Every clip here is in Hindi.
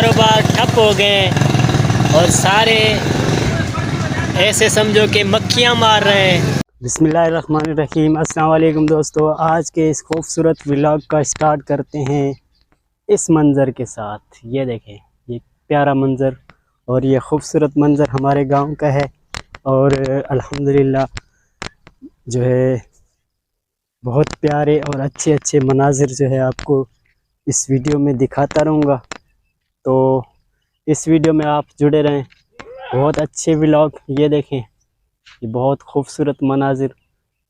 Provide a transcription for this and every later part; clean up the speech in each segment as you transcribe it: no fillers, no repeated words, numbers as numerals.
कारोबार ठप हो गए और सारे ऐसे समझो कि मक्खियाँ मार रहे हैं। बिस्मिल्लाहिर्रहमानिर्रहीम। अस्सलाम वालेकुम दोस्तों, आज के इस खूबसूरत व्लॉग का स्टार्ट करते हैं इस मंज़र के साथ। ये देखें, ये प्यारा मंज़र और ये खूबसूरत मंज़र हमारे गांव का है। और अल्हम्दुलिल्लाह जो है बहुत प्यारे और अच्छे अच्छे मनाजिर जो है आपको इस वीडियो में दिखाता रहूँगा, तो इस वीडियो में आप जुड़े रहें। बहुत अच्छे व्लॉग, ये देखें, ये बहुत खूबसूरत मनाजिर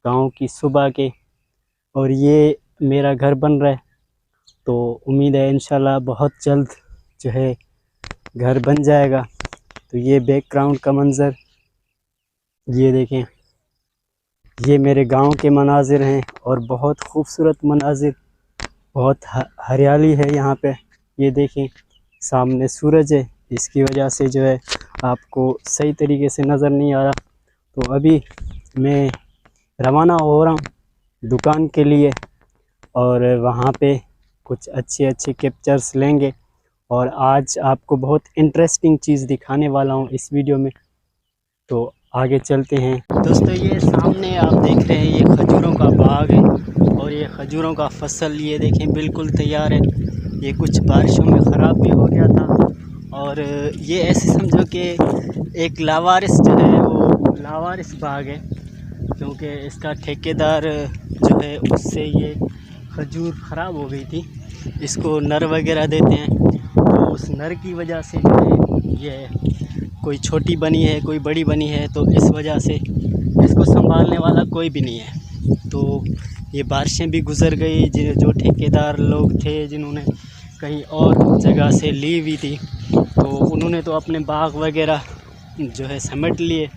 गांव की सुबह के। और ये मेरा घर बन रहा है, तो उम्मीद है इंशाल्लाह बहुत जल्द जो है घर बन जाएगा। तो ये बैकग्राउंड का मंज़र ये देखें, ये मेरे गांव के मनाजिर हैं और बहुत खूबसूरत मनाजिर, बहुत हरियाली है यहाँ पे। ये देखें, सामने सूरज है, इसकी वजह से जो है आपको सही तरीके से नज़र नहीं आ रहा। तो अभी मैं रवाना हो रहा हूँ दुकान के लिए और वहाँ पे कुछ अच्छे अच्छे कैप्चर्स लेंगे और आज आपको बहुत इंटरेस्टिंग चीज़ दिखाने वाला हूँ इस वीडियो में। तो आगे चलते हैं दोस्तों। ये सामने आप देख रहे हैं, ये खजूरों का बाग है और ये खजूरों का फसल ये देखें बिल्कुल तैयार है। ये कुछ बारिशों में ख़राब भी हो गया था और ये ऐसे समझो कि एक लावारिस जो है वो लावारिस बाग है, क्योंकि इसका ठेकेदार जो है उससे ये खजूर ख़राब हो गई थी। इसको नर वगैरह देते हैं, तो उस नर की वजह से जो है ये कोई छोटी बनी है कोई बड़ी बनी है, तो इस वजह से इसको संभालने वाला कोई भी नहीं है। तो ये बारिशें भी गुज़र गई, जो ठेकेदार लोग थे जिन्होंने कहीं और जगह से ली हुई थी, तो उन्होंने तो अपने बाग वगैरह जो है समेट लिए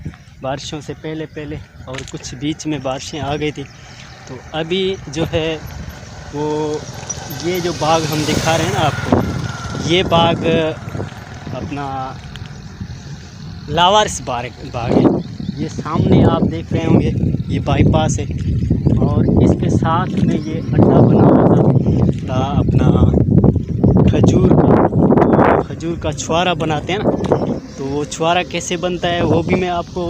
बारिशों से पहले पहले, और कुछ बीच में बारिशें आ गई थी। तो अभी जो है वो ये जो बाग हम दिखा रहे हैं ना आपको, ये बाग अपना लावारिस बाग है। ये सामने आप देख रहे होंगे, ये बाईपास है और इसके साथ में ये अड्डा बना हुआ था अपना खजूर का छुआरा बनाते हैं ना, तो वो छुआरा कैसे बनता है वो भी मैं आपको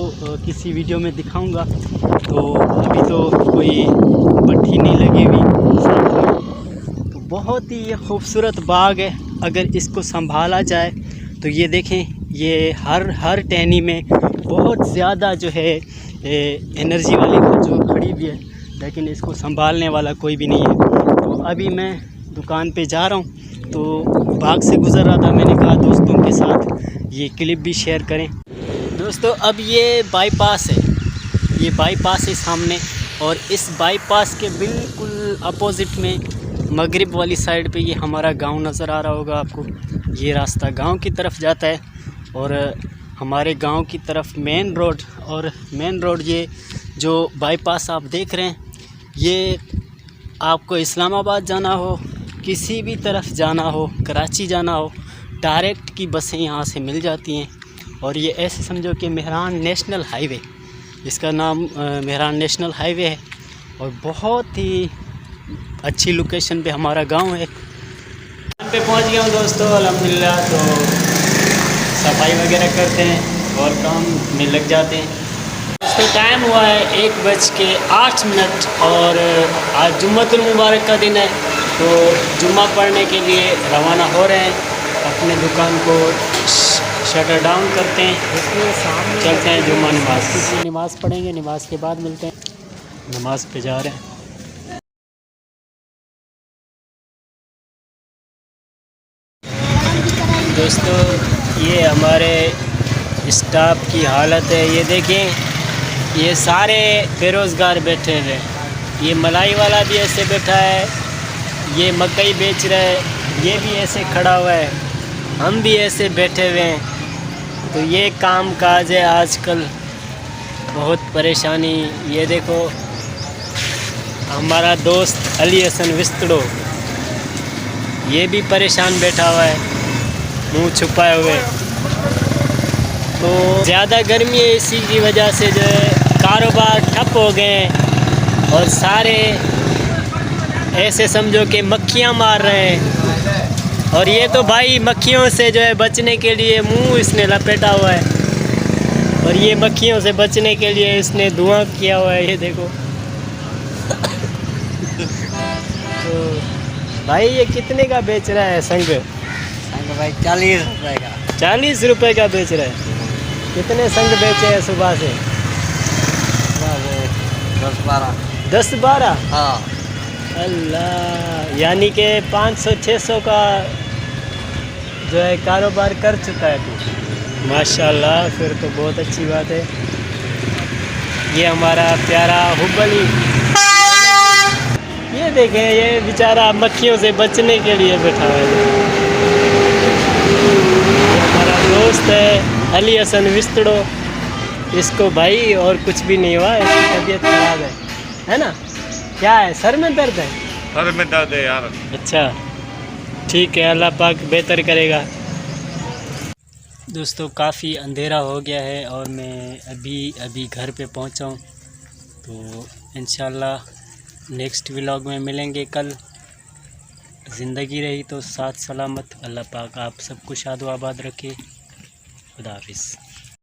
किसी वीडियो में दिखाऊंगा। तो अभी तो कोई भट्टी नहीं लगी हुई साथ में। तो बहुत ही ये खूबसूरत बाग है, अगर इसको संभाला जाए तो ये देखें, ये हर टहनी में बहुत ज़्यादा जो है एनर्जी वाली खजूर खड़ी हुई है, लेकिन इसको संभालने वाला कोई भी नहीं है। तो अभी मैं दुकान पे जा रहा हूँ, तो बाग से गुज़र रहा था, मैंने कहा दोस्तों के साथ ये क्लिप भी शेयर करें। दोस्तों अब ये बाईपास है, ये बाईपास है सामने, और इस बाईपास के बिल्कुल अपोज़िट में मगरिब वाली साइड पे ये हमारा गांव नज़र आ रहा होगा आपको। ये रास्ता गांव की तरफ जाता है और हमारे गांव की तरफ मेन रोड, और मेन रोड ये जो बाईपास आप देख रहे हैं, ये आपको इस्लामाबाद जाना हो, किसी भी तरफ जाना हो, कराची जाना हो, डायरेक्ट की बसें यहाँ से मिल जाती हैं। और ये ऐसे समझो कि मेहरान नेशनल हाईवे, इसका नाम मेहरान नेशनल हाईवे है और बहुत ही अच्छी लोकेशन पे हमारा गांव है। यहाँ पे पहुँच गया हूँ दोस्तों अल्हम्दुलिल्लाह। तो सफाई वगैरह करते हैं और काम में लग जाते हैं। दोस्तों टाइम हुआ है 1:08 और आज जुम्मतुल मुबारक का दिन है, तो जुम्मा पढ़ने के लिए रवाना हो रहे हैं। अपने दुकान को शटर डाउन करते हैं, चलते हैं जुम्मा नमाज़ पढ़ेंगे, नमाज के बाद मिलते हैं। नमाज पे जा रहे हैं। दोस्तों ये हमारे स्टाफ की हालत है, ये देखें, ये सारे बेरोज़गार बैठे हुए हैं। ये मलाई वाला भी ऐसे बैठा है, ये मकई बेच रहा है, ये भी ऐसे खड़ा हुआ है, हम भी ऐसे बैठे हुए हैं। तो ये काम काज है आजकल, बहुत परेशानी। ये देखो हमारा दोस्त अली हसन विस्तड़ो, ये भी परेशान बैठा हुआ है मुंह छुपाए हुए। तो ज़्यादा गर्मी है, इसी की वजह से जो है कारोबार ठप हो गए और सारे ऐसे समझो कि मक्खियाँ मार रहे हैं और ये तो भाई मक्खियों से जो है बचने के लिए मुंह इसने लपेटा हुआ है, और ये मक्खियों से बचने के लिए इसने धुआं किया हुआ है, ये देखो। तो भाई ये कितने का बेच रहा है संग? संग भाई 40 रुपए का। 40 रुपए का बेच रहा है। कितने संग बेचे हैं सुबह से? 10-12। हाँ। अल्लाह, यानी कि 500-600 का जो है कारोबार कर चुका है तू। माशाल्लाह, फिर तो बहुत अच्छी बात है। ये हमारा प्यारा हुबली, ये देखें, ये बेचारा मक्खियों से बचने के लिए बैठा हुआ है। ये हमारा दोस्त है अली हसन विस्तड़ो, इसको भाई और कुछ भी नहीं हुआ, इसकी तबीयत खराब है ना? क्या है, सर में दर्द है? सर में दर्द है यार। अच्छा, ठीक है, अल्लाह पाक बेहतर करेगा। दोस्तों काफ़ी अंधेरा हो गया है और मैं अभी घर पे पहुंचा हूं, तो इंशाल्लाह नेक्स्ट व्लॉग में मिलेंगे कल। ज़िंदगी रही तो साथ सलामत, अल्लाह पाक आप सबको शादो आबाद रखे। खुदा हाफिज़।